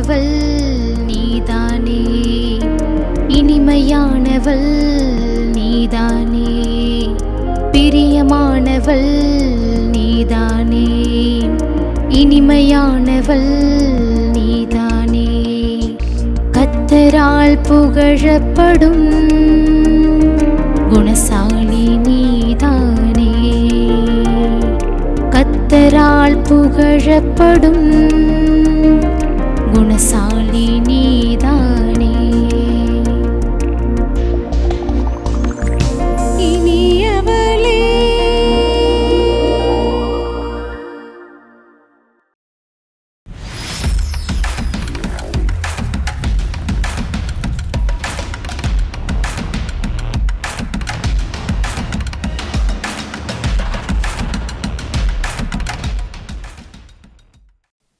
இனிமையானவள் நீதானே, இனிமையானவள் நீதானே, பிரியமானவள் நீதானே, இனிமையானவள் நீதானே. கர்த்தரால் புகழப்படும் குணசாலி நீதானே, கர்த்தரால் புகழப்படும் குணசாலி நீதானே. இனியவளே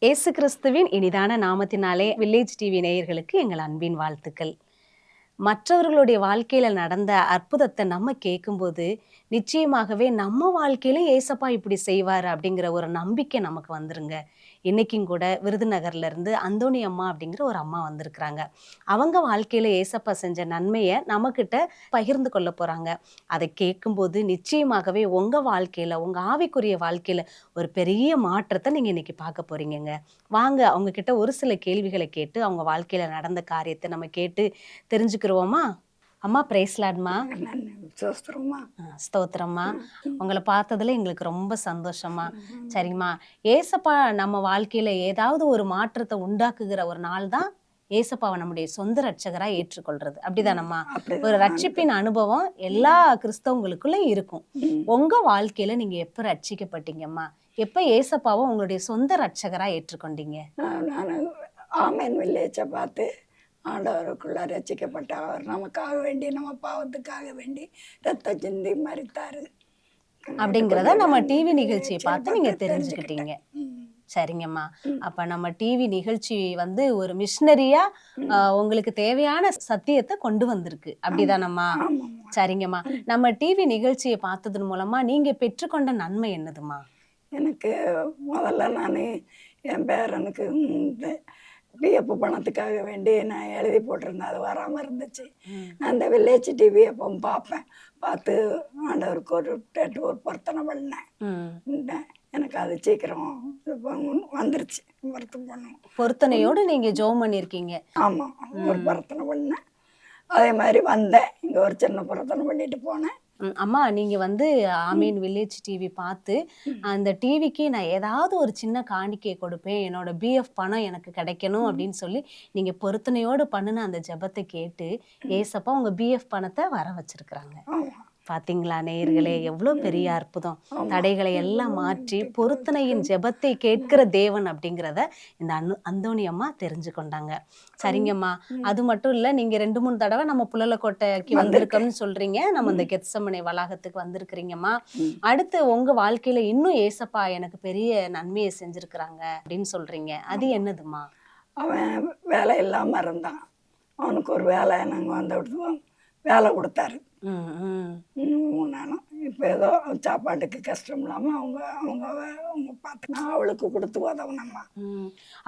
இயேசு கிறிஸ்துவின் இனிதான நாமத்தினாலே வில்லேஜ் டிவி நேயர்களுக்கு எங்கள் அன்பின் வாழ்த்துக்கள். மற்றவர்களுடைய வாழ்க்கையில நடந்த அற்புதத்தை நம்ம கேட்கும்போது நிச்சயமாகவே நம்ம வாழ்க்கையில ஏசப்பா இப்படி செய்வார் அப்படிங்கிற ஒரு நம்பிக்கை நமக்கு வந்துருங்க. இன்னைக்கும் கூட விருதுநகர்ல இருந்து அந்தோணி அம்மா அப்படிங்கிற ஒரு அம்மா வந்திருக்கிறாங்க. அவங்க வாழ்க்கையில ஏசப்பா செஞ்ச நன்மையை நம்மக்கிட்ட பகிர்ந்து கொள்ள போறாங்க. அதை கேட்கும்போது நிச்சயமாகவே உங்க வாழ்க்கையில உங்க ஆவிக்குரிய வாழ்க்கையில ஒரு பெரிய மாற்றத்தை நீங்க இன்னைக்கு பார்க்க போறீங்கங்க. வாங்க அவங்க கிட்ட ஒரு சில கேள்விகளை கேட்டு அவங்க வாழ்க்கையில நடந்த காரியத்தை நம்ம கேட்டு தெரிஞ்சுக்கிறோமா? அம்மா பிரைஸ் லார்ட்மா. ஸ்தோத்திரம்மா. உங்களை பார்த்ததுல எங்களுக்கு ரொம்ப சந்தோஷமா. சரிம்மா, ஏசப்பா நம்ம வாழ்க்கையில ஏதாவது ஒரு மாற்றத்தை உண்டாக்குகிற ஒரு நாள் தான் ஏசப்பாவை நம்முடைய சொந்த ரட்சகரா ஏற்றுக்கொள்றது. அப்படிதானம்மா? ஒரு ரட்சிப்பின் அனுபவம் எல்லா கிறிஸ்தவங்களுக்குள்ள இருக்கும். உங்க வாழ்க்கையில நீங்க எப்ப ரட்சிக்கப்பட்டீங்கம்மா? எப்ப ஏசப்பாவை உங்களுடைய சொந்த ரட்சகரா ஏற்றுக்கொண்டீங்க? நான் ஆமேன் வில்லேஜை பார்த்து ஆண்டவருக்குள்ள ரசிக்கப்பட்ட அவர் நமக்காக வேண்டி நம்ம பாவத்துக்காக வேண்டி ரத்த சிந்தி மரித்தாரு அப்படிங்கிறத நம்ம டிவி நிகழ்ச்சியை பார்த்து நீங்க தெரிஞ்சுக்கிட்டீங்க. சரிங்கம்மா. அப்ப நம்ம டிவி நிகழ்ச்சி வந்து ஒரு மிஷனரியா உங்களுக்கு தேவையான சத்தியத்தை கொண்டு வந்திருக்கு. அப்படிதானம்மா? சரிங்கம்மா. நம்ம டிவி நிகழ்ச்சியை பார்த்ததன் மூலமா நீங்க பெற்றுக்கொண்ட நன்மை என்னதுமா? எனக்கு முதல்ல நான் என் பேரனுக்கு பிஎஃப் பணத்துக்காக வேண்டி நான் எழுதி போட்டிருந்தேன். அது வராமல் இருந்துச்சு. நான் இந்த வில்லேஜ் டிவி எப்போ பார்ப்பேன். பார்த்து ஆண்டவருக்கு ஒரு பொருத்தனை பண்ணேன். எனக்கு அது சீக்கிரம் வந்துருச்சு. பொருத்தனையோடு நீங்க ஜெபம் பண்ணியிருக்கீங்க? ஆமாம், ஒரு பொருத்தனை பண்ணேன். அதே மாதிரி வந்தேன். இங்கே ஒரு சின்ன பொருத்தனை பண்ணிட்டு போனேன். அம்மா, நீங்க வந்து ஆமீன் வில்லேஜ் டிவி பார்த்து அந்த டிவிக்கு நான் ஏதாவது ஒரு சின்ன காணிக்கை கொடுப்பேன், என்னோட பிஎஃப் பணம் எனக்கு கிடைக்கணும் அப்படின்னு சொல்லி நீங்க பொருத்தனையோடு பண்ணின அந்த ஜெபத்தை கேட்டு ஏசப்பா உங்க பிஎஃப் பணத்தை வர வச்சிருக்கிறாங்க. பாத்தீங்களா நேயர்களே, எவ்வளவு பெரிய அற்புதம்! தடைகளை எல்லாம் மாற்றி பொருத்தனையின் ஜெபத்தை கேட்கிற தேவன் அப்படிங்கிறத இந்த அந்தோணி அம்மா தெரிஞ்சு கொண்டாங்க. சரிங்கம்மா. அது மட்டும் இல்ல, நீங்க 2-3 தடவை நம்ம புலலக்கோட்டைக்கு வந்திருக்கோம்னு சொல்றீங்க. நம்ம இந்த கெத்செமனே வளாகத்துக்கு வந்திருக்கிறீங்கம்மா. அடுத்து உங்க வாழ்க்கையில இன்னும் ஏசப்பா எனக்கு பெரிய நன்மையை செஞ்சிருக்கிறாங்க அப்படின்னு சொல்றீங்க. அது என்னதுமா? அவன் வேலை இல்லாம இருந்தான். அவனுக்கு ஒரு வேலை நாங்கள் வந்து வேலை கொடுத்தாரு. 3 நாளும் இப்போ ஏதோ சாப்பாட்டுக்கு கஷ்டம் இல்லாமல் அவங்க பார்த்து நான் அவளுக்கு கொடுத்து உதவுனம்மா.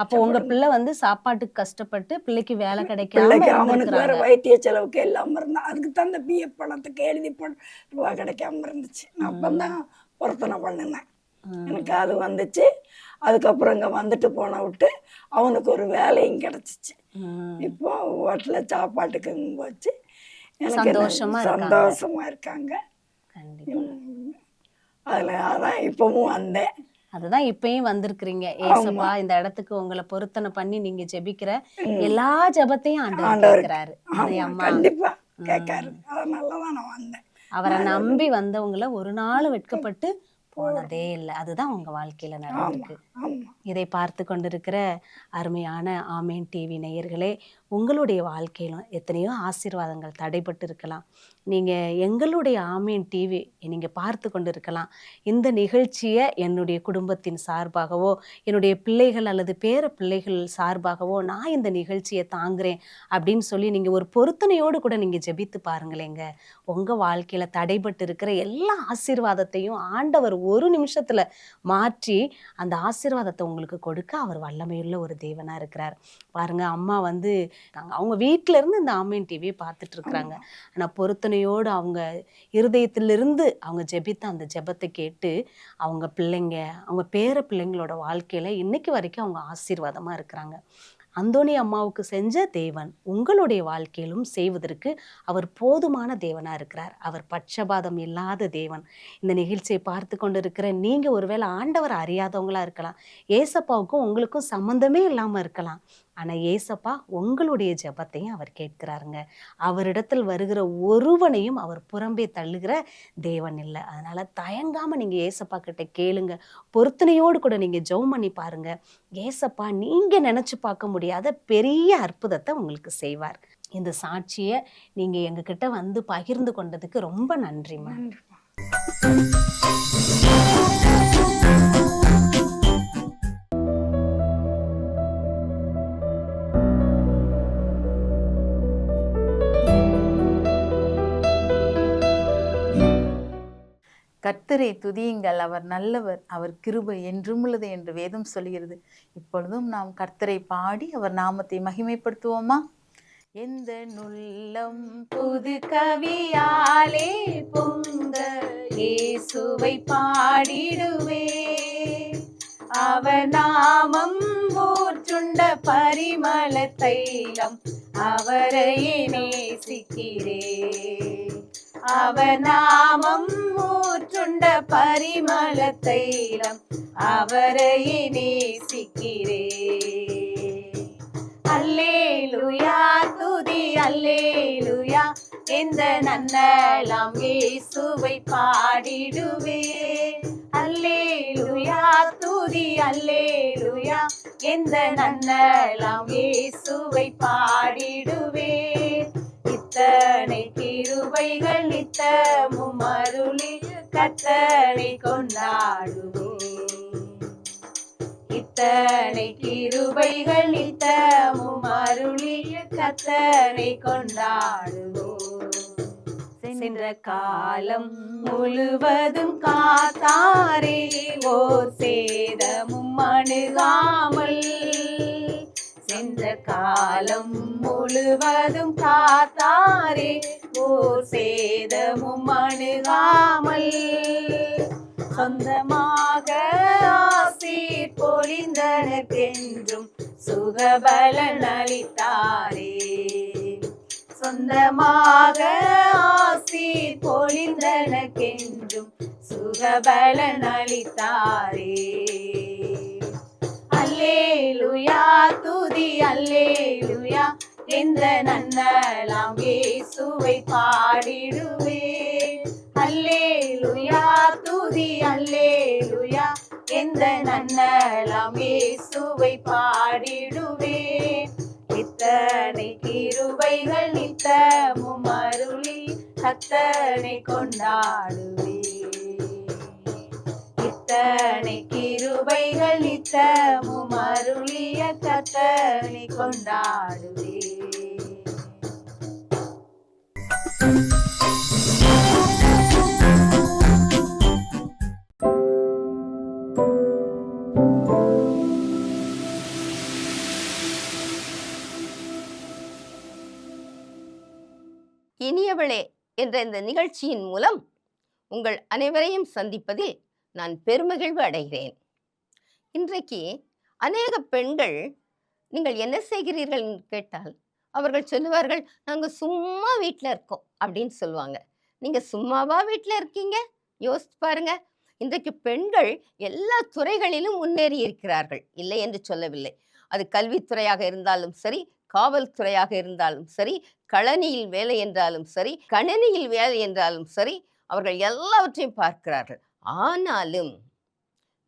அப்போ உங்க பிள்ளை வந்து சாப்பாட்டுக்கு கஷ்டப்பட்டு பிள்ளைக்கு வேலை பிள்ளைக்கு அவனுக்கு வேற வைத்திய செலவுக்கு இல்லாமல் இருந்தான். அதுக்கு தான் அந்த பிஎஃப் பணத்துக்கு எழுதி ரூபா கிடைக்காம இருந்துச்சு. நான் அப்பந்தான் பொருத்தனை பண்ணினேன். எனக்கு அது வந்துச்சு. அதுக்கப்புறம் இங்கே வந்துட்டு போன விட்டு அவனுக்கு ஒரு வேலையும் கிடச்சிச்சு. இப்போ ஹோட்டலில் சாப்பாட்டுக்கு போச்சு. சந்தோஷமா இருக்காங்க. அதுல அதான் இப்பவும் வந்தேன். அதுதான் இப்பயும் வந்திருக்கிறீங்க. ஏசப்பா இந்த இடத்துக்கு உங்களை பொருத்தனை பண்ணி நீங்க ஜெபிக்கிற எல்லா ஜெபத்தையும் ஆண்டவர் கேட்கிறாரு. கண்டிப்பா கேட்காரு. அதனாலதான் நான் வந்தேன். அவரை நம்பி வந்தவங்களை ஒரு நாள் வெட்கப்பட்டு போனதே இல்லை. அதுதான் உங்க வாழ்க்கையில நடந்திருக்கு. இதை பார்த்து கொண்டிருக்கிற அருமையான ஆமேன் டிவி நேயர்களே, உங்களுடைய வாழ்க்கையிலும் எத்தனையோ ஆசீர்வாதங்கள் தடைபட்டு இருக்கலாம். நீங்கள் எங்களுடைய ஆமீன் டிவி நீங்கள் பார்த்து கொண்டு இருக்கலாம். இந்த நிகழ்ச்சியை என்னுடைய குடும்பத்தின் சார்பாகவோ, என்னுடைய பிள்ளைகள் அல்லது பேர பிள்ளைகள் சார்பாகவோ நான் இந்த நிகழ்ச்சியை தாங்குறேன் அப்படின்னு சொல்லி நீங்கள் ஒரு பொருத்தனையோடு கூட நீங்கள் ஜெபித்து பாருங்களேங்க. உங்கள் வாழ்க்கையில் தடைபட்டு இருக்கிற எல்லா ஆசீர்வாதத்தையும் ஆண்டவர் ஒரு நிமிஷத்தில் மாற்றி அந்த ஆசீர்வாதத்தை உங்களுக்கு கொடுக்க அவர் வல்லமையுள்ள ஒரு தேவனாக இருக்கிறார். பாருங்க, அம்மா வந்து அவங்க வீட்டில இருந்து இந்த ஆமீன் டிவியை பார்த்துட்டு இருக்கிறாங்க. ஆனால் பொருத்தனையோடு அவங்க இருதயத்திலிருந்து அவங்க ஜெபித்த அந்த ஜெபத்தை கேட்டு அவங்க பிள்ளைங்க, அவங்க பேர பிள்ளைங்களோட வாழ்க்கையில இன்னைக்கு வரைக்கும் அவங்க ஆசீர்வாதமா இருக்கிறாங்க. அந்தோணி அம்மாவுக்கு செஞ்ச தேவன் உங்களுடைய வாழ்க்கையிலும் செய்வதற்கு அவர் போதுமான தேவனா இருக்கிறார். அவர் பட்சபாதம் இல்லாத தேவன். இந்த நிகழ்ச்சியை பார்த்து கொண்டு இருக்கிற நீங்க ஒருவேளை ஆண்டவர் அறியாதவங்களா இருக்கலாம். ஏசப்பாவுக்கும் உங்களுக்கும் சம்பந்தமே இல்லாம இருக்கலாம். ஆனா ஏசப்பா உங்களுடைய ஜெபத்தையும் அவர் கேட்கிறாருங்க. அவரிடத்தில் வருகிற ஒருவனையும் அவர் புறம்பே தள்ளுகிற தேவன் இல்லை. அதனால தயங்காம நீங்க ஏசப்பா கிட்ட கேளுங்க. பொருத்தனையோடு கூட நீங்க ஜெபம் பண்ணி பாருங்க. ஏசப்பா நீங்க நினைச்சு பார்க்க முடியாத பெரிய அற்புதத்தை உங்களுக்கு செய்வார். இந்த சாட்சியை நீங்க எங்ககிட்ட வந்து பகிர்ந்து கொண்டதுக்கு ரொம்ப நன்றிம்மா. கர்த்தரை துதியுங்கள், அவர் நல்லவர், அவர் கிருபை என்றும் உள்ளது என்று வேதம் சொல்கிறது. இப்பொழுதும் நாம் கர்த்தரை பாடி அவர் நாமத்தை மகிமைப்படுத்துவோமா? எந்த நுள்ளம் புது கவியாலே பொங்க இயேசுவை பாடிடுவே, அவர் நாமம் ஊற்றுண்ட பரிமள தைலம் அவரையே நேசிக்கிறே, அவர் நாமம் ஊற்றுண்ட பரிமள தைலம் அவரையே நேசிக்கிறே. அல்லேலூயா துதி அல்லேலூயா, எந்த நன்னலாம் இயேசுவை பாடிடுவே. அல்லேலூயா துதி அல்லேலூயா, எந்த நன்னலாம் இயேசுவை பாடிடுவே. இத்தனை கிருபைகள் நித்தமும் அருளி கர்த்தரை கொண்டாடுவே. இத்தனை கிருபைகள் நித்தமும் அருளி கர்த்தரை கொண்டாடுவோம். சென்ற காலம் முழுவதும் காத்தாரே, ஓர் சேதமும் அணுகாமல். சென்ற காலம் முழுவதும் காத்தாரே, ஓர் சேதமும் அணுகாமல். சொந்தமாக ஆசீர் பொழிந்தனக்கென்றும் சுகபலன் அளித்தாரே. சொந்தமாக ஆசீர் பொழிந்தனக்கென்றும் சுகபலன் அளித்தாரே. அல்லேலூயா துதி அல்லேலூயா, எந்த நன்னலாம் இயேசுவை பாடிடுவே. அல்லேலூயா துதி அல்லேலூயா, எந்த நன்னலாம் இயேசுவை பாடிடுவே. இத்தனை கிருபைகள் நித்தமும் அருளி கர்த்தரை கொண்டாடுவே. இத்தனை கிருபைகள் நித்தமும் அருளிய கர்த்தரை கொண்டாடுவே. இனியவளே என்ற இந்த நிகழ்ச்சியின் மூலம் உங்கள் அனைவரையும் சந்திப்பதில் நான் பெருமகிழ்வு அடைகிறேன். இன்றைக்கு அநேக பெண்கள் நீங்கள் என்ன செய்கிறீர்கள் என்று கேட்டால் அவர்கள் சொல்லுவார்கள், நாங்கள் சும்மா வீட்டில் இருக்கோம் அப்படின்னு சொல்லுவாங்க. நீங்கள் சும்மாவா வீட்டில் இருக்கீங்க? யோசித்து பாருங்க. இன்றைக்கு பெண்கள் எல்லா துறைகளிலும் முன்னேறி இருக்கிறார்கள், இல்லை என்று சொல்லவில்லை. அது கல்வித்துறையாக இருந்தாலும் சரி, காவல்துறையாக இருந்தாலும் சரி, களனியில் வேலை என்றாலும் சரி, கணினியில் வேலை என்றாலும் சரி, அவர்கள் எல்லாவற்றையும் பார்க்கிறார்கள். ஆனாலும்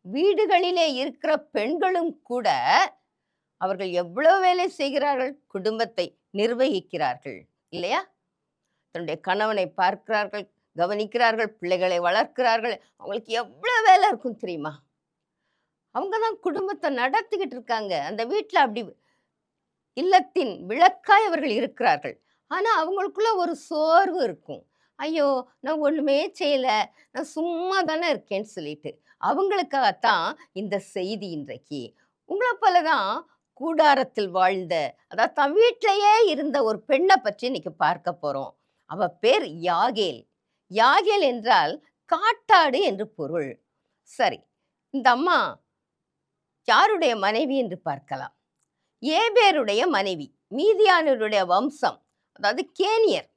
வீடுகளிலே இருக்கிற பெண்களும் கூட அவர்கள் எவ்வளவு வேலை செய்கிறார்கள், குடும்பத்தை நிர்வகிக்கிறார்கள் இல்லையா? தன்னுடைய கணவனை பார்க்கிறார்கள், கவனிக்கிறார்கள், பிள்ளைகளை வளர்க்கிறார்கள். அவங்களுக்கு எவ்வளவு வேலை இருக்கும் தெரியுமா? அவங்க தான் குடும்பத்தை நடத்திக்கிட்டு இருக்காங்க. அந்த வீட்டில் அப்படி இல்லத்தின் விளக்காய் அவர்கள் இருக்கிறார்கள். ஆனா அவங்களுக்குள்ள ஒரு சோர்வு இருக்கும். ஐயோ, நான் ஒண்ணுமே செய்யல, நான் சும்மா தானே இருக்கேன்னு சொல்லிட்டு. அவங்களுக்காகத்தான் இந்த செய்தி இன்றைக்கு. உங்களை போலதான் கூடாரத்தில் வாழ்ந்த, அதாவது தன் வீட்டிலேயே இருந்த ஒரு பெண்ணை பற்றி இன்னைக்கு பார்க்க போறோம். அவ பேர் யாகேல். யாகேல் என்றால் காட்டாடு என்று பொருள். சரி, இந்த அம்மா யாருடைய மனைவி என்று பார்க்கலாம். ஏபேருடைய மனைவி, மீதியானருடைய வம்சம், அதாவது கேனியர்.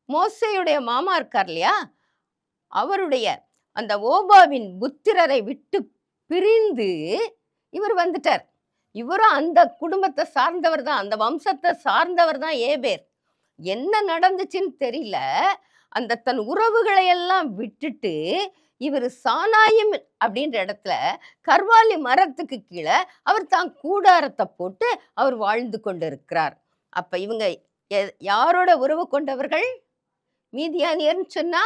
மோசேயுடைய மாமா இருக்கார் இல்லையா, அவருடைய அந்த ஓபாவின் புத்திரரை விட்டு பிரிந்து இவர் வந்துட்டார். இவரும் அந்த குடும்பத்தை சார்ந்தவர் தான், அந்த வம்சத்தை சார்ந்தவர் தான் ஏபேர். என்ன நடந்துச்சுன்னு தெரியல, அந்த தன் உறவுகளை எல்லாம் விட்டுட்டு இவர் சானாயிம் அப்படின்ற இடத்துல கர்வாலி மரத்துக்கு கீழே அவர் தான் கூடாரத்தை போட்டு அவர் வாழ்ந்து கொண்டு இருக்கிறார். அப்ப இவங்க யாரோட உறவு கொண்டவர்கள்? மீதியானியர்னு சொன்னா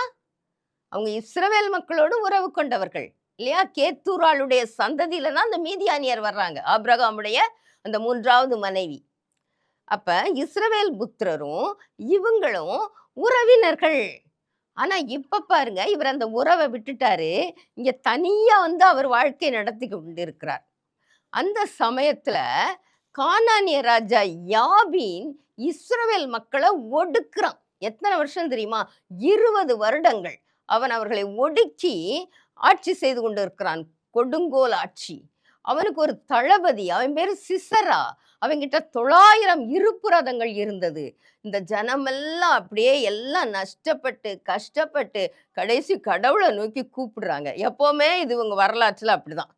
அவங்க இஸ்ரவேல் மக்களோடு உறவு கொண்டவர்கள் இல்லையா? கேத்தூராளுடைய சந்ததியில தான் அந்த மீதியானியர் வர்றாங்க, ஆபிரகாமுடைய அந்த 3வது மனைவி. அப்ப இஸ்ரவேல் புத்திரரும் இவங்களும் உறவினர்கள். ஆனா இப்ப பாருங்க, இவர் அந்த உறவை விட்டுட்டாரு, இங்க தனியா வந்து அவர் வாழ்க்கை நடத்தி கொண்டு இருக்கிறார். அந்த சமயத்துல கானானிய ராஜா யாபீன் இஸ்ரவேல் மக்களை ஒடுக்குறான். எத்தனை வருஷம் தெரியுமா? 20 வருடங்கள் அவன் அவர்களை ஒடுக்கி ஆட்சி செய்து கொண்டு இருக்கிறான். கொடுங்கோல் ஆட்சி. அவனுக்கு ஒரு தளபதி, அவன் பேரு சிசரா. அவங்கிட்ட 900 இருப்பு ரதங்கள் இருந்தது. இந்த ஜனமெல்லாம் அப்படியே எல்லாம் நஷ்டப்பட்டு கஷ்டப்பட்டு கடைசி கடவுளை நோக்கி கூப்பிடுறாங்க. எப்பவுமே இது இவங்க வரலாற்றுல அப்படிதான்.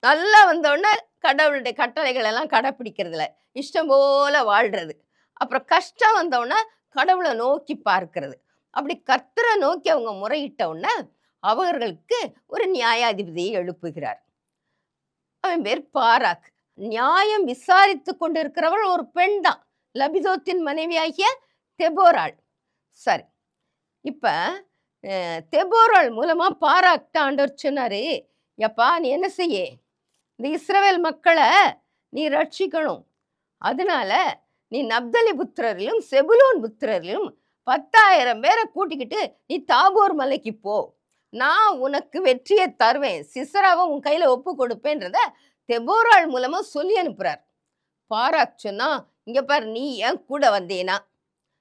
நல்லா வந்தோடனே கடவுளுடைய கட்டளைகள் எல்லாம் கடைப்பிடிக்கிறதுல இஷ்டம் போல வாழ்றது. அப்புறம் கஷ்டம் வந்தோடனே கடவுளை நோக்கி பார்க்கிறது. அப்படி கர்த்தரை நோக்கி அவங்க முறையிட்ட உடனே அவர்களுக்கு ஒரு நியாயாதிபதியை எழுப்புகிறார். அவன் பேர் பாராக். நியாயம் விசாரித்து கொண்டு இருக்கிறவள் ஒரு பெண் தான், லபிதோத்தின் மனைவியாகிய தெபோராள். சரி, இப்ப தெபோராள் மூலமா பாராக்ட ஆண்டவர் சொன்னாரு, எப்பா நீ என்ன செய்ய, இந்த இஸ்ரவேல் மக்களை நீ ரட்சிக்கணும். அதனால நீ நப்தலி புத்திரரிலும் செபுலோன் புத்திரரிலும் 10,000 பேரை கூட்டிக்கிட்டு நீ தாபோர் மலைக்கு போ, நான் உனக்கு வெற்றியை தருவேன், சிசராவை உன் கையில ஒப்பு கொடுப்பேன்றத தெபோராள் மூலமா சொல்லி அனுப்புறார். பாராக் சொன்னா, இங்க பாரு, நீ என் கூட வந்தேனா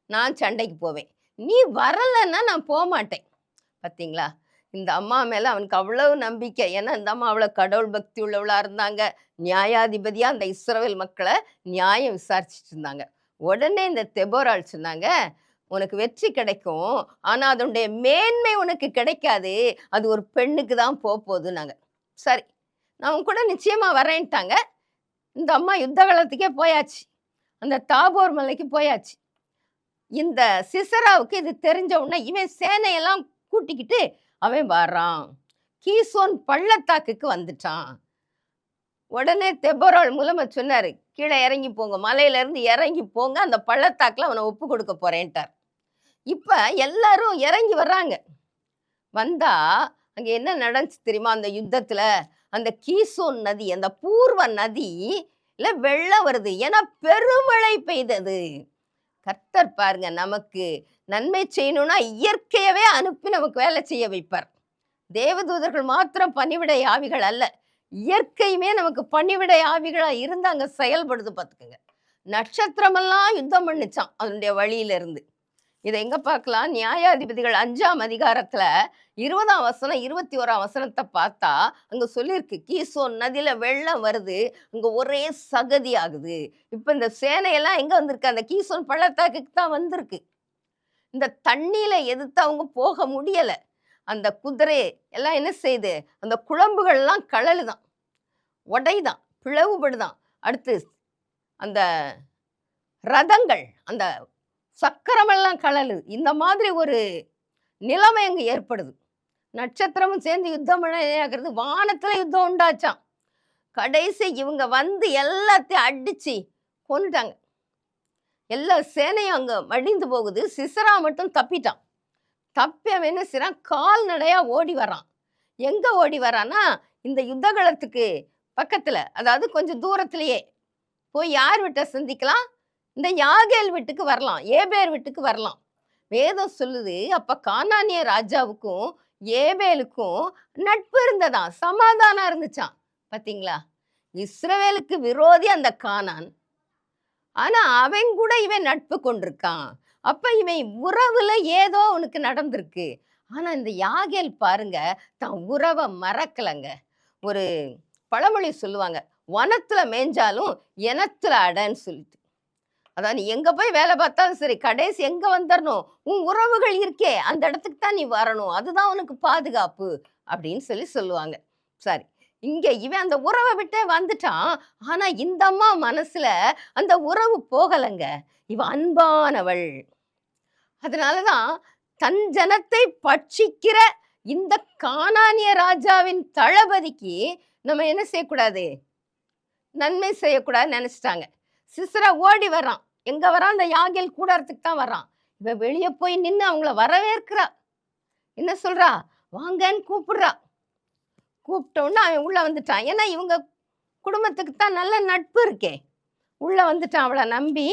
நான் சண்டைக்கு போவேன், நீ வரலன்னா நான் போக மாட்டேன். பார்த்தீங்களா, இந்த அம்மா மேல அவனுக்கு அவ்வளவு நம்பிக்கை. ஏன்னா இந்த அம்மா அவ்வளவு கடவுள் பக்தி உள்ளவளா இருந்தாங்க. நியாயாதிபதியா அந்த இஸ்ரவேல் மக்களை நியாயம் விசாரிச்சுட்டு இருந்தாங்க. உடனே இந்த தெபோராள் சொன்னாங்க, உனக்கு வெற்றி கிடைக்கும், ஆனா அதனுடைய மேன்மை உனக்கு கிடைக்காது, அது ஒரு பெண்ணுக்கு தான் போகுதுன்னாங்க. சரி, நான் கூட நிச்சயமா வரேன்ட்டாங்க. இந்த அம்மா யுத்த காலத்துக்கே போயாச்சு, அந்த தாபோர் மலைக்கு போயாச்சு. இந்த சிசராவுக்கு இது தெரிஞ்ச உடனே இவன் சேனையெல்லாம் கூட்டிக்கிட்டு அவன் வர்றான், கீசோன் பள்ளத்தாக்குக்கு வந்துட்டான். உடனே தெபோராள் மூலமா சொன்னாரு, கீழே இறங்கி போங்க, மலையில இருந்து இறங்கி போங்க, அந்த பள்ளத்தாக்குல அவனை ஒப்பு கொடுக்க போறேன்ட்டார். இப்ப எல்லாரும் இறங்கி வர்றாங்க. வந்தா அங்க என்ன நடந்துச்சு தெரியுமா? அந்த யுத்தத்துல அந்த கீசோன் நதி, அந்த பூர்வ நதியில வெள்ளம் வருது. ஏன்னா பெருமழை பெய்தது. கர்த்தர் பாருங்க, நமக்கு நன்மை செய்யணும்னா இயற்கையவே அனுப்பி நமக்கு வேலை செய்ய வைப்பார். தேவதூதர்கள் மாத்திரம் பணிவிடை ஆவிகள் அல்ல, இயற்கையுமே நமக்கு பணிவிடை ஆவிகளா இருந்து அங்க செயல்படுது. பார்த்துக்கோங்க, நட்சத்திரமெல்லாம் யுத்தம் பண்ணிச்சான் அதனுடைய வழியில இருந்து. இதை எங்க பார்க்கலாம்? நியாயாதிபதிகள் 5ஆம் அதிகாரத்துல 20ஆம் வசனம் 21ஆம் வசனத்தை பார்த்தா அங்க சொல்லியிருக்கு, கீசோன் நதியில வெள்ளம் வருது, அங்க ஒரே சகதி ஆகுது. இப்ப இந்த சேனையெல்லாம் எங்க வந்திருக்கு? அந்த கீசோன் பள்ளத்தாக்குக்கு தான் வந்திருக்கு. இந்த தண்ணியில எதிர்த்து அவங்க போக முடியல. அந்த குதிரை எல்லாம் என்ன செய்யுது? அந்த குழம்புகள் எல்லாம் கழலுதான், உடைதான், பிளவுபடுதான். அடுத்து அந்த ரதங்கள், அந்த சக்கரமெல்லாம் கழலு. இந்த மாதிரி ஒரு நிலைமை அங்க ஏற்படுது. நட்சத்திரமும் சேர்ந்து யுத்தம் ஆகிறது. வானத்துல யுத்தம் உண்டாச்சான். கடைசி இவங்க வந்து எல்லாத்தையும் அடிச்சு கொண்டுட்டாங்க. எல்லா சேனையும் அங்க மடிந்து போகுது. சிசரா மட்டும் தப்பிட்டான். தப்பி அவன் என்ன செய்றான், கால்நடையா ஓடி வரான். எங்க ஓடி வரான்னா, இந்த யுத்தகளத்துக்கு பக்கத்துல, அதாவது கொஞ்சம் தூரத்திலேயே போய் யார் வீட்டை சந்திக்கலாம், இந்த யாகேல் வீட்டுக்கு வரலாம், ஏபேர் வீட்டுக்கு வரலாம். வேதம் சொல்லுது, அப்ப கானானிய ராஜாவுக்கும் ஏபேலுக்கும் நட்பு இருந்ததாம், சமாதானம் இருந்துச்சான். பாத்தீங்களா, இஸ்ரவேலுக்கு விரோதி அந்த கானான், ஆனா அவன் கூட இவன் நட்பு கொண்டிருக்கான். அப்ப இவன் உறவுல ஏதோ உனக்கு நடந்திருக்கு. ஆனா இந்த யாகேல் பாருங்க, தான் உறவை மறக்கலங்க. ஒரு பழமொழி சொல்லுவாங்க, வனத்துல மேய்ஞ்சாலும் எனத்துல அடன்னு சொல்லிட்டு. அதான் நீ எங்க போய் வேலை பார்த்தாலும் சரி, கடைசி எங்க வந்துடணும், உன் உறவுகள் இருக்கே அந்த இடத்துக்கு தான் நீ வரணும், அதுதான் உனக்கு பாதுகாப்பு அப்படின்னு சொல்லுவாங்க. சரி, இங்க இவன் அந்த உறவை விட்டே வந்துட்டான். ஆனா இந்த அம்மா மனசுல அந்த உறவு போகலைங்க. இவ அன்பானவள். அதனாலதான் தன் ஜனத்தை பட்சிக்கிற இந்த கானானிய ராஜாவின் தளபதிக்கு நம்ம என்ன செய்யக்கூடாது, நன்மை செய்யக்கூடாதுன்னு நினைச்சிட்டாங்க. சிசரா ஓடி வரான். எங்க வரான், அந்த யாகேல் கூடாரத்துக்கு தான் வரான். இவ வெளியே போய் நின்று அவங்கள வரவேற்கிறா. என்ன சொல்றா, வாங்கன்னு கூப்பிடுறா. கூப்பிட்டோன்னு அவன் உள்ள வந்துட்டான். ஏன்னா இவங்க குடும்பத்துக்கு தான் நல்ல நட்பு இருக்கே. உள்ள வந்துட்டான், அவளை நம்பி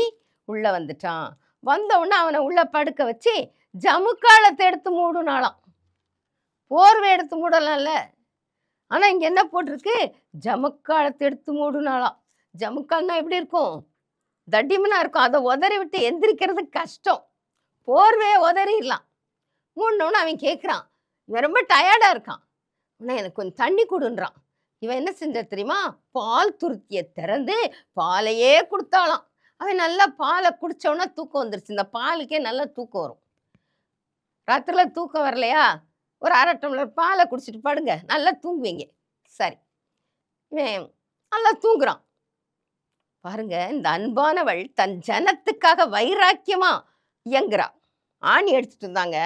உள்ள வந்துட்டான். வந்த உடனே அவனை உள்ள படுக்க வச்சு ஜமுக்காலத்தை எடுத்து மூடுனாலாம். போர்வை எடுத்து மூடலாம்ல, ஆனா இங்க என்ன போட்டிருக்கு, ஜமுக்காலத்தை எடுத்து மூடுனாலாம். ஜமுக்கால்னா எப்படி இருக்கும், தடிமனா இருக்கும். அதை உதறி விட்டு எந்திரிக்கிறது கஷ்டம். போர்வையை உதறிடலாம். மூடனோன்னு அவன் கேட்குறான், இவன் ரொம்ப டயர்டா இருக்கான். உடனே எனக்கு கொஞ்சம் தண்ணி கொடுன்றான். இவன் என்ன செஞ்சா தெரியுமா, பால் துருத்தியை திறந்து பாலையே கொடுத்தாலாம். அவன் நல்லா பாலை குடிச்சவனா தூக்கம் வந்துருச்சு. இந்த பாலுக்கே நல்லா தூக்கம் வரும். ராத்திரில தூக்கம் வரலையா, ஒரு அரை டம்ளர் பாலை குடிச்சிட்டு படுங்க, நல்லா தூங்குவீங்க. சரி, இவன் நல்லா தூங்குறான். பாருங்க, இந்த அன்பானவள் தன் ஜனத்துக்காக வைராக்கியமா இயங்குறா. ஆணி எடுத்துட்டு இருந்தாங்க,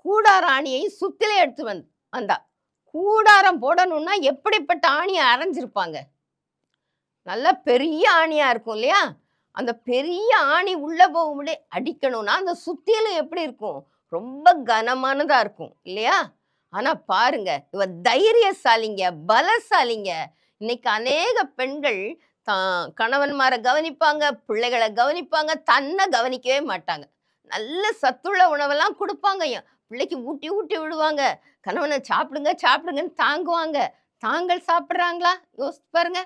கூடார ஆணியையும் சுத்திலே எடுத்து வந்தா. கூடாரம் போடணும்னா எப்படிப்பட்ட ஆணியை அரைஞ்சிருப்பாங்க, நல்ல பெரிய ஆணியா இருக்கும் இல்லையா. அந்த பெரிய ஆணி உள்ள போகும்போதே அடிக்கணும்னா அந்த சுத்தியிலும் எப்படி இருக்கும், ரொம்ப கனமானதா இருக்கும் இல்லையா. ஆனா பாருங்க, இவ தைரியசாலிங்க, பலசாலிங்க. இன்னைக்கு அநேக பெண்கள் தான் கணவன்மாரை கவனிப்பாங்க, பிள்ளைகளை கவனிப்பாங்க, தன்னை கவனிக்கவே மாட்டாங்க. நல்ல சத்துள்ள உணவெல்லாம் கொடுப்பாங்க, பிள்ளைக்கு ஊட்டி ஊட்டி விடுவாங்க, கணவனை சாப்பிடுங்க சாப்பிடுங்கன்னு தாங்குவாங்க. தாங்கள் சாப்பிட்றாங்களா யோசிச்சு பாருங்க.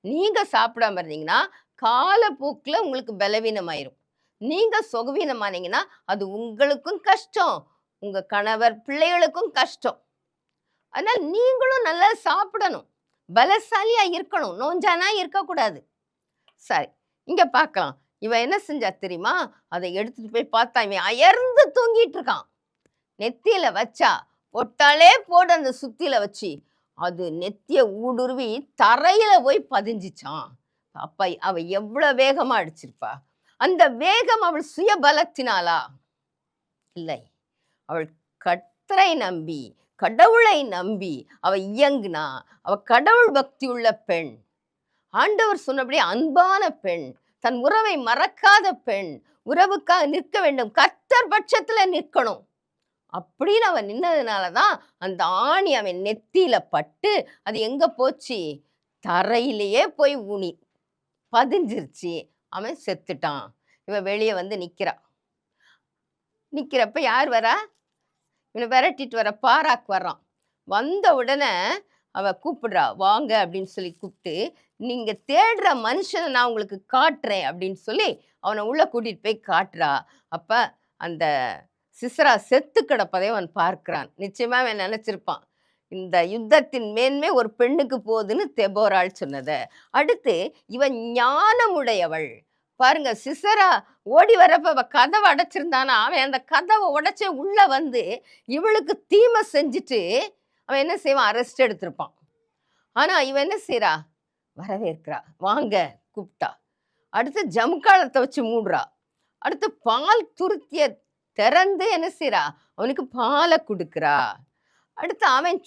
நீங்க சாப்பிடாம இருந்தீங்கன்னா காலப்போக்கில் உங்களுக்கு பலவீனமாயிரும். நீங்க சுகவீனமானீங்கன்னா அது உங்களுக்கும் கஷ்டம், உங்க கணவர் பிள்ளைகளுக்கும் கஷ்டம். அதனால நீங்களும் நல்லா சாப்பிடணும், பலசாலியா இருக்கணும், நோஞ்சானா இருக்கக்கூடாது. சரி, இங்க பார்க்கலாம். இவன் என்ன செஞ்சா தெரியுமா, அதை எடுத்துட்டு போய் பார்த்தா இவன் அயர்ந்து தூங்கிட்டு இருக்கான். நெத்தியில வச்சா பொட்டாலே போடு, அந்த சுத்தியில வச்சு அது நெத்திய ஊடுருவி தரையில போய் பதிஞ்சிச்சான். அப்ப அவ எவ்வளவு வேகமா அடிச்சிருப்பா. அந்த வேகம் அவள் சுய பலத்தினாலா இல்லை, அவள் கர்த்தரை நம்பி கடவுளை நம்பி அவ இயங்குனா. அவ கடவுள் பக்தி உள்ள பெண், ஆண்டவர் சொன்னபடி அன்பான பெண், தன் உறவை மறக்காத பெண், உறவுக்காக நிற்க வேண்டும், கர்த்தர் பட்சத்துல நிற்கணும் அப்படின்னு அவன் நின்னதுனாலதான் அந்த ஆணி அவன் நெத்தியில பட்டு அது எங்க போச்சு, தரையிலேயே போய் ஊனி பதிஞ்சிருச்சு. அவன் செத்துட்டான். இவன் வெளியே வந்து நிக்கிறப்ப யார் வரா, இவனை விரட்டிட்டு வர பாராக் வர்றான். வந்த உடனே அவ கூப்பிடுறா, வாங்க அப்படின்னு சொல்லி கூப்பிட்டு, நீங்க தேடுற மனுஷனை நான் உங்களுக்கு காட்டுறேன் அப்படின்னு சொல்லி அவனை உள்ள கூட்டிட்டு போய் காட்டுறா. அப்ப அந்த சிசரா செத்து கிடப்பதை அவன் பார்க்கிறான். நிச்சயமா அவன் நினைச்சிருப்பான், இந்த யுத்தத்தின் மேன்மை ஒரு பெண்ணுக்கு போகுதுன்னு தெபோராள் சொன்னத. அடுத்து இவன் ஞானமுடையவள். பாருங்க, சிசரா ஓடி வரப்ப அவ கதவை அடைச்சிருந்தானா, அவன் அந்த கதவை உடைச்சே உள்ள வந்து இவளுக்கு தீமை செஞ்சுட்டு அவன் என்ன செய்வான், அரெஸ்ட் எடுத்திருப்பான். ஆனா இவன் என்ன செய்யறா, வரவேற்கிறா, வாங்க கூப்பிட்டா. அடுத்து ஜமுக்காலத்தை வச்சு மூடுறா. அடுத்து பால் துருத்திய திறந்து என்ன செய்யறா, அவனுக்கு பாலை கொடுக்குறா. அடுத்து அவன்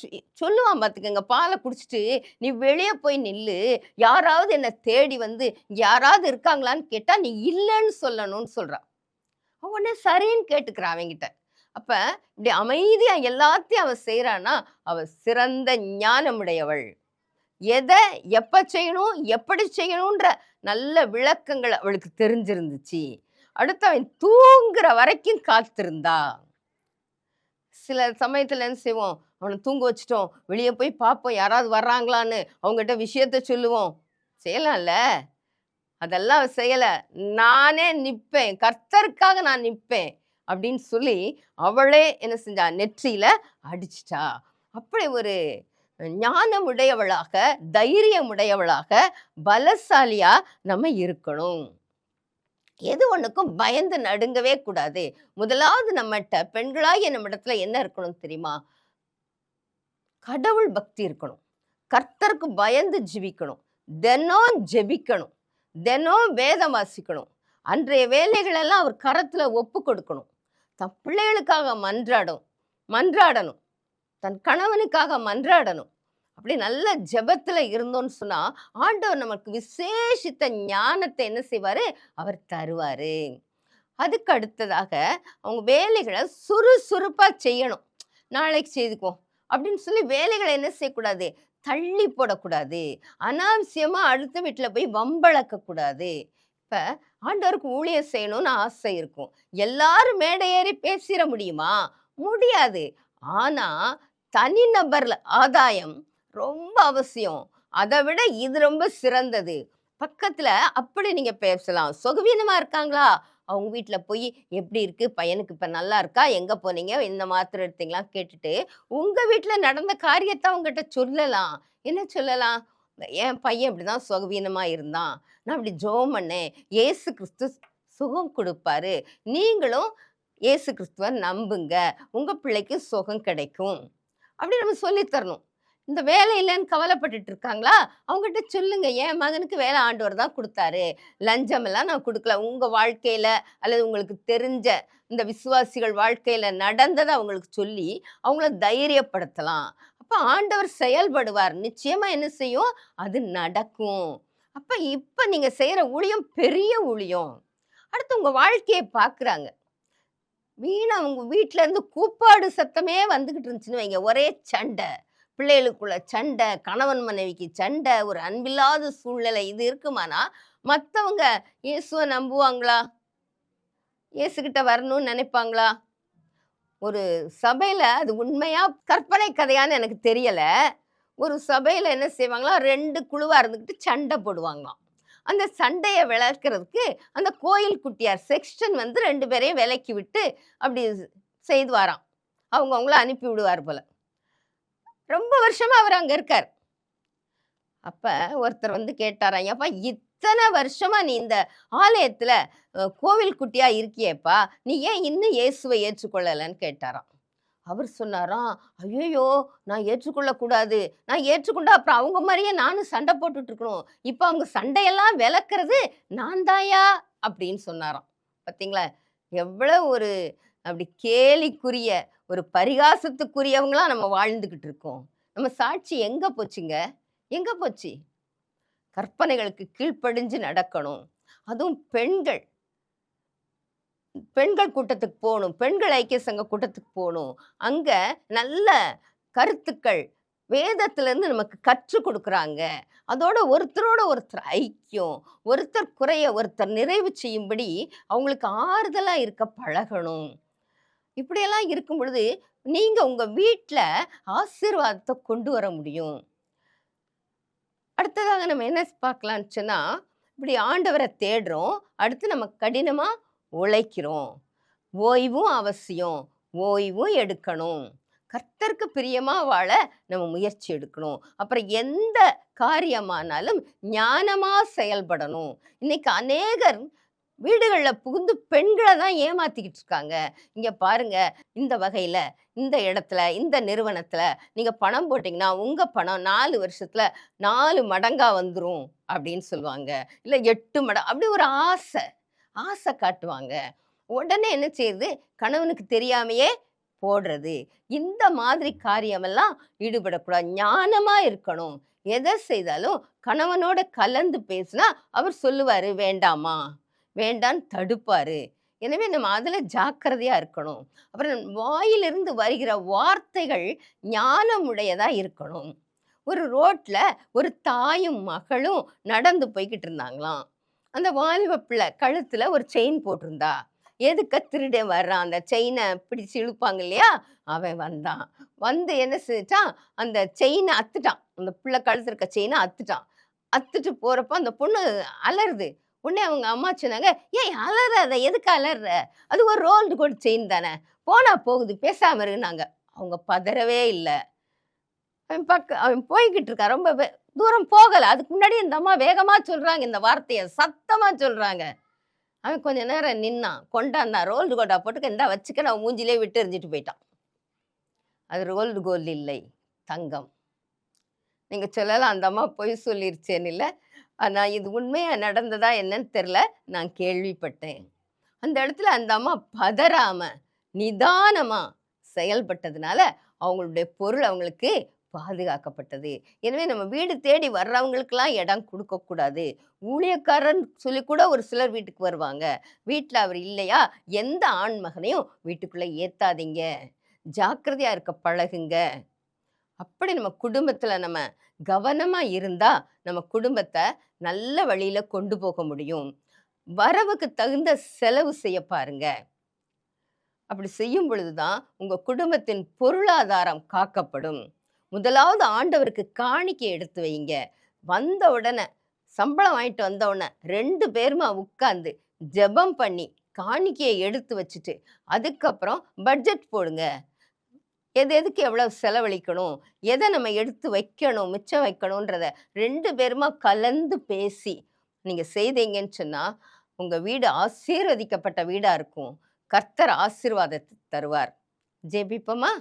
சொல்லுவான் பார்த்துக்கங்க, பாலை குடிச்சிட்டு நீ வெளியே போய் நில்லு, யாராவது என்னை தேடி வந்து யாராவது இருக்காங்களான்னு கேட்டா நீ இல்லைன்னு சொல்லணும்னு சொல்றான். உடனே சரின்னு கேட்டுக்கிறான் அவங்கிட்ட. அப்ப இப்படி அமைதியா எல்லாத்தையும் அவ செய்யறான்னா அவ சிறந்த ஞானமுடையவள். எதை எப்ப செய்யணும் எப்படி செய்யணும்ன்ற நல்ல விளக்கங்கள் அவளுக்கு தெரிஞ்சிருந்துச்சு. அடுத்து அவன் தூங்குற வரைக்கும் காத்திருந்தா. சில சமயத்துல என்ன செய்வோம், அவனை தூங்க வச்சுட்டோம், வெளியே போய் பார்ப்போம் யாராவது வர்றாங்களான்னு, அவங்ககிட்ட விஷயத்த சொல்லுவோம். செய்யலாம்ல, அதெல்லாம் அவ செய்யல. நானே நிற்பேன், கர்த்தருக்காக நான் நிற்பேன் அப்படின்னு சொல்லி அவளே என்ன செஞ்சா, நெற்றியில அடிச்சிட்டா. அப்படி ஒரு ஞானமுடையவளாக, தைரியமுடையவளாக, பலசாலியா நம்ம இருக்கணும். எது ஒண்ணுக்கும் பயந்து நடுங்கவே கூடாது. முதலாவது நம்மகிட்ட பெண்களாகிய நம்ம இடத்துல என்ன இருக்கணும் தெரியுமா? கடவுள் பக்தி இருக்கணும். கர்த்தருக்கு பயந்து ஜெபிக்கணும். தினம் ஜெபிக்கணும். தினம் வேதம் வாசிக்கணும். அன்றைய வேலைகள் எல்லாம் அவர் கரத்துல ஒப்பு கொடுக்கணும். தன் பிள்ளைகளுக்காக மன்றாடணும். தன் கணவனுக்காக மன்றாடணும். அப்படி நல்ல ஜெபத்துல இருந்தோம்னு சொன்னா ஆண்டவர் நமக்கு விசேஷித்த ஞானத்தை என்ன செய்வாரு, அவர் தருவாரு. அதுக்கு அடுத்ததாக அவங்க வேலைகளை சுறுசுறுப்பா செய்யணும். நாளைக்கு செய்துக்குவோம் அப்படின்னு சொல்லி வேலைகளை என்ன செய்யக்கூடாது, தள்ளி போடக்கூடாது. அனாவசியமா அடுத்த வீட்டுல போய் வம்பளக்க கூடாது. இப்ப ஆண்டவருக்கு ஊழியம் செய்யணும்னு ஆசை இருக்கும். எல்லாரும் மேடை ஏறி பேசிட முடியுமா? முடியாது. ஆனா தனிநபர்ல ஆதாயம் ரொம்ப அவசியம். அதை விட இது ரொம்ப சிறந்தது. பக்கத்துல அப்படி நீங்க பேசலாம். சுகவீனமா இருக்காங்களா, அவங்க வீட்டுல போய் எப்படி இருக்கு, பையனுக்கு இப்ப நல்லா இருக்கா, எங்க போனீங்க, இந்த மாத்திரை எடுத்தீங்களா கேட்டுட்டு உங்க வீட்டுல நடந்த காரியத்தை அவங்ககிட்ட சொல்லலாம். என்ன சொல்லலாம்? என் பையன் இப்படிதான் சுகவீனமா இருந்தான், நான் அப்படி ஜெபம் பண்ணேன், இயேசு கிறிஸ்து சுகம் கொடுப்பாரு, நீங்களும் இயேசு கிறிஸ்துவ நம்புங்க, உங்க பிள்ளைக்கு சுகம் கிடைக்கும் அப்படி நம்ம சொல்லித்தரணும். இந்த வேலை இல்லைன்னு கவலைப்பட்டுட்டு இருக்காங்களா, அவங்ககிட்ட சொல்லுங்க, என் மகனுக்கு வேலை ஆண்டவர் தான் கொடுத்தாரு, லஞ்சம் எல்லாம் நான் கொடுக்கல. உங்க வாழ்க்கையில அல்லது உங்களுக்கு தெரிஞ்ச இந்த விசுவாசிகள் வாழ்க்கையில நடந்ததை அவங்களுக்கு சொல்லி அவங்கள தைரியப்படுத்தலாம். அப்ப ஆண்டவர் செயல்படுவார். நிச்சயமா என்ன செய்யும், அது நடக்கும். அப்ப இப்ப நீங்க செய்யற ஊழியம் பெரிய ஊழியம். அடுத்து உங்க வாழ்க்கையை பாக்குறாங்க. வீணா உங்க வீட்டுல இருந்து கூப்பாடு சத்தமே வந்துகிட்டு இருந்துச்சுன்னு வைங்க, ஒரே சண்டை, பிள்ளைகளுக்குள்ள சண்டை, கணவன் மனைவிக்கு சண்டை, ஒரு அன்பில்லாத சூழ்நிலை இது இருக்குமானா மற்றவங்க இயேசுவை நம்புவாங்களா? இயேசுகிட்ட வரணும்னு நினைப்பாங்களா? ஒரு சபையில அது உண்மையா கற்பனை கதையான்னு எனக்கு தெரியல. ஒரு சபையில என்ன செய்வாங்களா, 2 குழுவா இருந்துக்கிட்டு சண்டை போடுவாங்களாம். அந்த சண்டையை விளக்குறதுக்கு அந்த கோயில் குட்டியார் செக்ஷன் வந்து 2 பேரையும் விலக்கி விட்டு அப்படி செய்து வாராம். அவங்கள அனுப்பி விடுவார் போல. ரொம்ப வருஷமா அவர் அங்க இருக்கார். அப்ப ஒருத்தர் வந்து கேட்டாராம், ஏப்பா இத்தனை வருஷமா நீ இந்த ஆலயத்துல கோவில் குட்டியா இருக்கியேப்பா, நீ ஏன் இன்னும் இயேசுவை ஏற்றுக்கொள்ளலன்னு கேட்டாராம். அவர் சொன்னாராம், ஐயோ நான் ஏற்றுக்கொள்ள கூடாது, நான் ஏற்றுக்கொண்டா அப்புறம் அவங்க மாதிரியே நானும் சண்டை போட்டுட்டு இருக்கணும், இப்ப அவங்க சண்டையெல்லாம் விளக்குறது நான் தாயா அப்படின்னு சொன்னாராம். பார்த்தீங்களா எவ்வளவு ஒரு அப்படி கேலிக்குரிய ஒரு பரிகாசத்துக்குரியவங்களா நம்ம வாழ்ந்துகிட்டு இருக்கோம். நம்ம சாட்சி எங்க போச்சுங்க, எங்க போச்சு? கற்பனைகளுக்கு கீழ்ப்படிஞ்சு நடக்கணும். அதுவும் பெண்கள் கூட்டத்துக்கு போகணும், பெண்கள் ஐக்கிய சங்க கூட்டத்துக்கு போகணும். அங்க நல்ல கருத்துக்கள் வேதத்திலிருந்து நமக்கு கற்றுக் கொடுக்குறாங்க. அதோட ஒருத்தரோட ஒருத்தர் ஐக்கியம், ஒருத்தர் குறைய ஒருத்தர் நிறைவு செய்யும்படி அவங்களுக்கு ஆறுதலா இருக்க பழகணும். இப்படியெல்லாம் இருக்கும் பொழுது நீங்க உங்க வீட்டுல ஆசீர்வாதத்தை கொண்டு வர முடியும். அடுத்ததாக நம்ம என்ன பார்க்கலாம்னு சொன்னா, இப்படி ஆண்டவரை தேடுறோம், அடுத்து நம்ம கடினமா உழைக்கிறோம். ஓய்வும் அவசியம், ஓய்வும் எடுக்கணும். கர்த்தருக்கு பிரியமா வாழ நம்ம முயற்சி எடுக்கணும். அப்புறம் எந்த காரியமானாலும் ஞானமா செயல்படணும். இன்னைக்கு அநேகர் வீடுகள்ல புகுந்து பெண்களை தான் ஏமாத்திக்கிட்டு இருக்காங்க. இங்க பாருங்க, இந்த வகையில இந்த இடத்துல இந்த நிறுவனத்துல நீங்க பணம் போட்டீங்கன்னா உங்க பணம் 4 வருஷத்துல 4 மடங்கா வந்துரும் அப்படின்னு சொல்லுவாங்க. இல்ல 8 மடங்கு, அப்படி ஒரு ஆசை காட்டுவாங்க. உடனே என்ன செய்யுது, கணவனுக்கு தெரியாமையே போடுறது, இந்த மாதிரி காரியமெல்லாம் ஈடுபடக்கூடாது. ஞானமா இருக்கணும். எதை செய்தாலும் கணவனோட கலந்து பேசினா அவர் சொல்லுவாரு வேண்டாமா, வேண்டான்னு தடுப்பாரு. எனவே நம்ம அதுல ஜாக்கிரதையா இருக்கணும். அப்புறம் வாயிலிருந்து வருகிற வார்த்தைகள் ஞானமுடையதா இருக்கணும். ஒரு ரோட்ல ஒரு தாயும் மகளும் நடந்து போய்கிட்டு இருந்தாங்களாம். அந்த வாலிப பிள்ளை கழுத்துல ஒரு செயின் போட்டிருந்தா. எதுக்க திருடன் வர்றான், அந்த செயினை பிடிச்சு இழுப்பாங்க இல்லையா, அவன் வந்தான். வந்து என்ன செஞ்சுட்டான், அந்த செயினை அத்துட்டான். அந்த பிள்ளை கழுத்துல இருக்க செயினை அத்துட்டான். அத்துட்டு போறப்ப அந்த பொண்ணு அலறுது. உடனே அவங்க அம்மா சொன்னாங்க, ஏய் அலறாத, எதுக்கு அலற, அது ஒரு ரோல்டு கோல்டு செயின் தானே, போனா போகுது, பேசாம இருந்தாங்க. அவங்க பதறவே இல்லை. அவன் போய்கிட்டு இருக்கான். ரொம்ப தூரம் போகல. அதுக்கு முன்னாடி இந்த அம்மா வேகமா சொல்றாங்க, இந்த வார்த்தைய சத்தமா சொல்றாங்க. அவன் கொஞ்ச நேரம் நின்னான், கொண்டாந்தான், ரோல்டு கோல்டா போட்டுக்க, இந்தா வச்சுக்க, நான் மூஞ்சிலே விட்டு எறிஞ்சிட்டு போயிட்டான். அது ரோல்டு கோல்டு இல்லை, தங்கம். நீங்க சொல்லலாம் அந்த அம்மா பொய் சொல்லிருச்சேன்னு. இல்லை, ஆனா இது உண்மையா நடந்ததா என்னன்னு தெரியல, நான் கேள்விப்பட்டேன். அந்த இடத்துல அந்த அம்மா பதறாம நிதானமா செயல்பட்டதுனால அவங்களுடைய பொருள் அவங்களுக்கு பாதுகாக்கப்பட்டது. எனவே நம்ம வீடு தேடி வர்றவங்களுக்கெல்லாம் இடம் கொடுக்கக்கூடாது. ஊழியக்காரன் சொல்லி கூட ஒரு சிலர் வீட்டுக்கு வருவாங்க. வீட்டில் அவர் இல்லையா, எந்த ஆண் மகனையும் வீட்டுக்குள்ள ஏத்தாதீங்க. ஜாக்கிரதையா இருக்க பழகுங்க. அப்படி நம்ம குடும்பத்துல நம்ம கவனமா இருந்தா நம்ம குடும்பத்தை நல்ல வழியில கொண்டு போக முடியும். வரவுக்கு தகுந்த செலவு செய்ய பாருங்க. அப்படி செய்யும் பொழுதுதான் உங்க குடும்பத்தின் பொருளாதாரம் காக்கப்படும். முதலாவது ஆண்டவருக்கு காணிக்கை எடுத்து வைங்க. வந்த உடனே சம்பளம் வாங்கிட்டு வந்த உடனே 2 பேருமா உட்கார்ந்து ஜெபம் பண்ணி காணிக்கையை எடுத்து வச்சுட்டு அதுக்கப்புறம் பட்ஜெட் போடுங்க. எதுக்கு எவ்வளவு செலவழிக்கணும், எதை நம்ம எடுத்து வைக்கணும், மிச்சம் வைக்கணும்ன்றத 2 பேருமா கலந்து பேசி நீங்க செய்தீங்கன்னு சொன்னா உங்க வீடு ஆசீர்வதிக்கப்பட்ட வீடா இருக்கும். கர்த்தர் ஆசீர்வாதத்தை தருவார். ஜெபிப்போமா?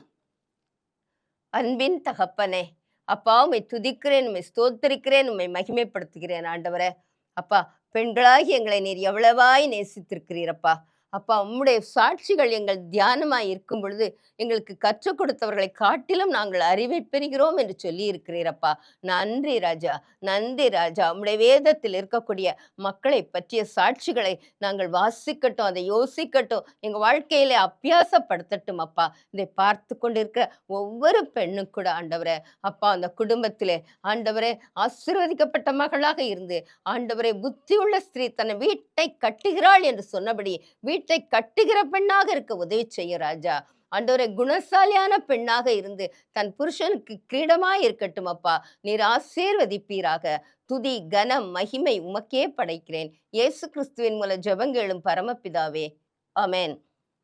அன்பின் தகப்பனே, அப்பா உம்மை துதிக்கிறேன், உம்மை ஸ்தோத்தரிக்கிறேன், உம்மை மகிமைப்படுத்துகிறேன் ஆண்டவரே. அப்பா, பெண்களாகி எங்களை நீர் எவ்வளவாய் நேசித்திருக்கிறீரப்பா. அப்பா, உம்முடைய சாட்சிகள் எங்கள் தியானமாய் இருக்கும் பொழுது எங்களுக்கு கற்றுக் கொடுத்தவர்களை காட்டிலும் நாங்கள் அறிவை பெறுகிறோம் என்று சொல்லி இருக்கிறீரப்பா. நன்றி ராஜா, நன்றி ராஜா. உம்முடைய வேதத்தில் இருக்கக்கூடிய மக்களை பற்றிய சாட்சிகளை நாங்கள் வாசிக்கட்டும், அதை யோசிக்கட்டும், எங்கள் வாழ்க்கையில அபியாசப்படுத்தட்டும் அப்பா. இதை பார்த்து கொண்டிருக்கிற ஒவ்வொரு பெண்ணும் கூட ஆண்டவரே, அப்பா அந்த குடும்பத்திலே ஆண்டவரே ஆசீர்வதிக்கப்பட்ட மகளாக இருந்து ஆண்டவரே புத்தியுள்ள ஸ்திரீ தன்னை வீட்டை கட்டுகிறாள் என்று சொன்னபடி வீட்டை கட்டுகிற பெண்ணாக இருக்க உதவி செய்ய ராஜா. ஆண்டவரே குணசாலியான பெண்ணாக இருந்து தன் புருஷனுக்கு கிரீடமாய் இருக்கட்டும் அப்பா. நீர் ஆசீர்வதிப்பீராக. துதி கனம் மகிமை உமக்கே படைக்கிறேன். இயேசு கிறிஸ்துவின் மூலம் ஜெபங்கேளும் பரமபிதாவே, ஆமென்.